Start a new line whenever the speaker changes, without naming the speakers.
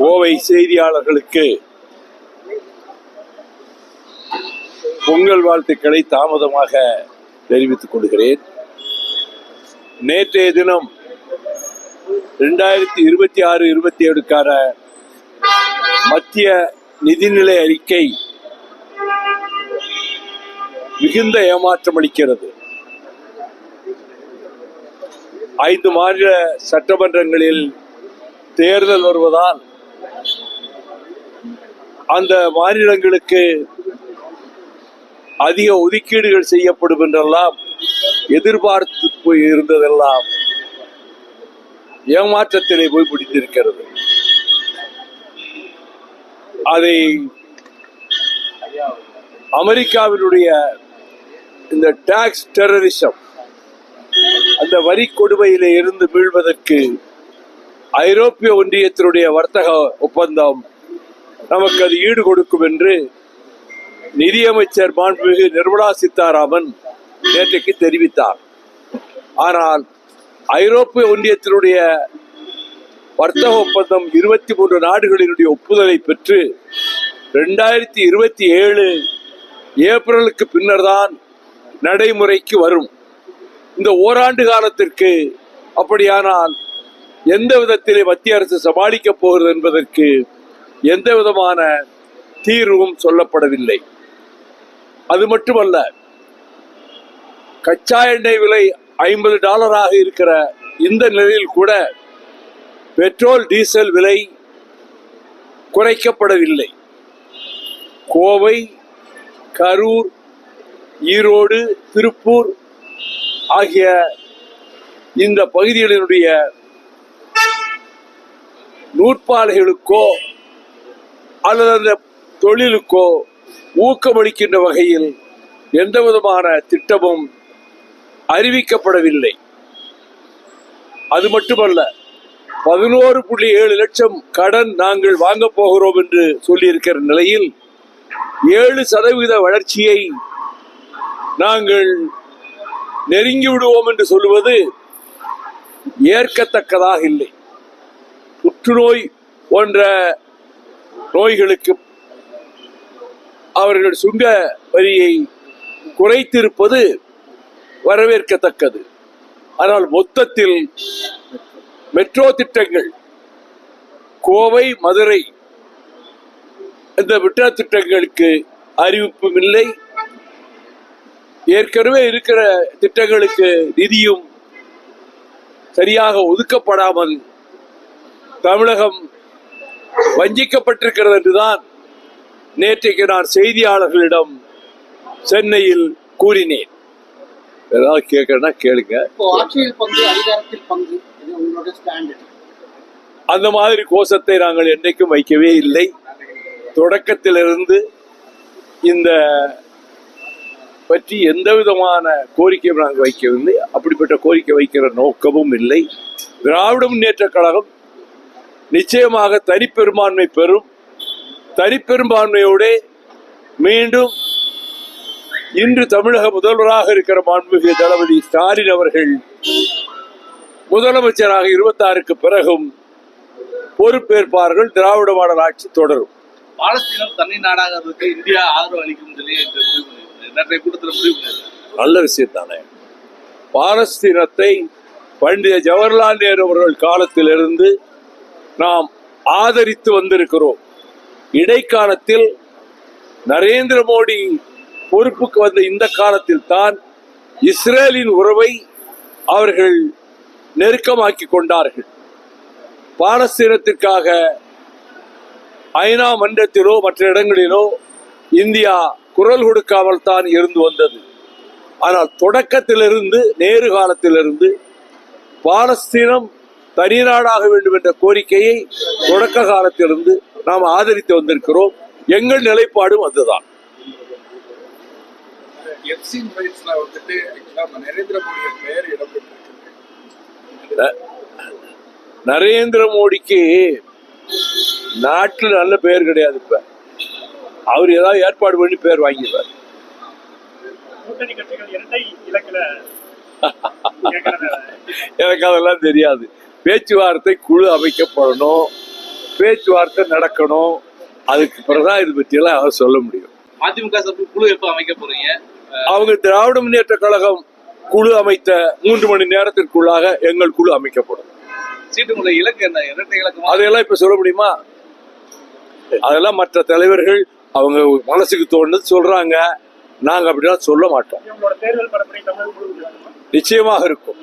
கோவை செய்தியாளர்களுக்கு பொங்கல் வாழ்த்துக்களை தாமதமாக தெரிவித்துக் கொள்கிறேன். நேற்றைய தினம் 2026-27க்கான மத்திய நிதிநிலை அறிக்கை மிகுந்த ஏமாற்றம் அளிக்கிறது. 5 மாநில சட்டமன்றங்களில் தேர்தல் வருவதால் அந்த மாநிலங்களுக்கு அதிக ஒதுக்கீடுகள் செய்யப்படும் என்றெல்லாம் எதிர்பார்த்து இருந்ததெல்லாம் ஏமாற்றத்திலே போய் பிடித்திருக்கிறது. அதை அமெரிக்காவினுடைய இந்த டாக்ஸ் டெரரிசம், அந்த வரி கொடுமையிலே இருந்து மீள்வதற்கு ஐரோப்பிய ஒன்றியத்தினுடைய வர்த்தக ஒப்பந்தம் நமக்கு அது ஈடு கொடுக்கும் என்று நிதியமைச்சர் மாண்புமிகு நிர்மலா சீதாராமன் நேற்றைக்கு தெரிவித்தார். ஆனால் ஐரோப்பிய ஒன்றியத்தினுடைய வர்த்தக ஒப்பந்தம் 23 நாடுகளினுடைய ஒப்புதலை பெற்று 2027 ஏப்ரலுக்கு பின்னர் தான் நடைமுறைக்கு வரும். இந்த ஓராண்டு காலத்திற்கு அப்படியானால் எந்த விதத்திலே மத்திய அரசு சமாளிக்கப் போகிறது என்பதற்கு எந்த விதமான தீர்வும் சொல்லப்படவில்லை. அது மட்டுமல்ல, கச்சா எண்ணெய் விலை $50 இருக்கிற இந்த நிலையில் கூட பெட்ரோல் டீசல் விலை குறைக்கப்படவில்லை. கோவை, கரூர், ஈரோடு, திருப்பூர் ஆகிய இந்த பகுதிகளினுடைய நூற்பாலைகளுக்கோ அல்லது அந்த தொழிலுக்கோ ஊக்கமளிக்கின்ற வகையில் எந்த விதமான திட்டமும் அறிவிக்கப்படவில்லை. அது மட்டுமல்ல, 11.7 லட்சம் கடன் நாங்கள் வாங்க போகிறோம் என்று சொல்லியிருக்கிற நிலையில் 7% வளர்ச்சியை நாங்கள் நெருங்கி விடுவோம் என்று சொல்லுவது ஏற்கத்தக்கதாக இல்லை. புற்றுநோய் போன்ற நோய்களுக்கு அவர்கள் சுங்க வரியை குறைத்திருப்பது வரவேற்கத்தக்கது. ஆனால் மொத்தத்தில் மெட்ரோ திட்டங்கள், கோவை, மதுரை, இந்த மெட்ரோ திட்டங்களுக்கு அறிவிப்பும் இல்லை. ஏற்கனவே இருக்கிற திட்டங்களுக்கு நிதியும் சரியாக ஒதுக்கப்படாமல் தமிழகம் வஞ்சிக்கப்பட்டிருக்கிறது என்றுதான் நேற்றைக்கு நான் செய்தியாளர்களிடம் சென்னையில் கூறினேன். ஏதாவது கேட்கறேன்னா கேளுங்க. அந்த மாதிரி கோஷத்தை நாங்கள் என்றைக்கும் வைக்கவே இல்லை. தொடக்கத்திலிருந்து இந்த பற்றி எந்த விதமான கோரிக்கையும் நாங்கள் வைக்கவில்லை. அப்படிப்பட்ட கோரிக்கை வைக்கிற நோக்கமும் இல்லை. திராவிட முன்னேற்ற கழகம் நிச்சயமாக தனிப்பெரும்பான்மை பெறும். தனிப்பெரும்பான்மையோடு மீண்டும் இன்று தமிழக முதல்வராக இருக்கிற மாண்புமிகு தளபதி ஸ்டாலின் அவர்கள் முதலமைச்சராக 26க்கு பிறகும் பொறுப்பேற்பார்கள். திராவிட மாடல் ஆட்சி தொடரும்.
பாலஸ்தீனம் தனி நாடாக இந்தியா ஆதரவு அளிக்கும் சொல்லி கூட்டத்தில் முடிவு.
நல்ல விஷயம் தானே. பாலஸ்தீனத்தை பண்டித ஜவஹர்லால் நேரு அவர்கள் காலத்திலிருந்து நாம் ஆதரித்து வந்திருக்கிறோம். இடைக்காலத்தில் நரேந்திர மோடி பொறுப்புக்கு வந்த இந்த காலத்தில் தான் இஸ்ரேலின் உறவை அவர்கள் நெருக்கமாக்கி கொண்டார்கள். பாலஸ்தீனத்திற்காக ஐநா மன்றத்திலோ மற்ற இடங்களிலோ இந்தியா குரல் கொடுக்காமல் தான் இருந்து வந்தது. ஆனால் தொடக்கத்திலிருந்து, நேரு காலத்திலிருந்து பாலஸ்தீனம் தனி நாடாக வேண்டும் என்ற கோரிக்கையை தொடக்க காலத்திலிருந்து நாம் ஆதரித்து வந்திருக்கிறோம். எங்கள் நிலைப்பாடும் அதுதான். நரேந்திர மோடிக்கு நாட்டில் நல்ல பெயர் கிடையாது. இப்ப அவர் ஏதாவது ஏற்பாடு பண்ணி பேர் வாங்கிடுவார். எனக்கு அதெல்லாம் தெரியாது. பேச்சுவார்த்தை குழு அமைக்கப்படணும். பேச்சுவார்த்தை நடக்கணும். அதுக்கு பிறகுதான் இது பற்றியெல்லாம் அவர் சொல்ல முடியும்.
மதிமுக சார்பில் குழு எப்ப அமைக்க போறீங்க?
அவங்க திராவிட முன்னேற்ற கழகம் குழு அமைத்த 3 மணி நேரத்திற்குள்ளாக எங்கள் குழு அமைக்கப்படும்.
சீட்டுக்குள்ள இலக்கு என்ன? இரட்டை இலக்கு?
அதையெல்லாம் இப்ப சொல்ல முடியுமா? அதெல்லாம் மற்ற தலைவர்கள் அவங்க மனசுக்கு தோணுது சொல்றாங்க. நாங்க அப்படிலாம் சொல்ல மாட்டோம். நிச்சயமாக இருக்கும்.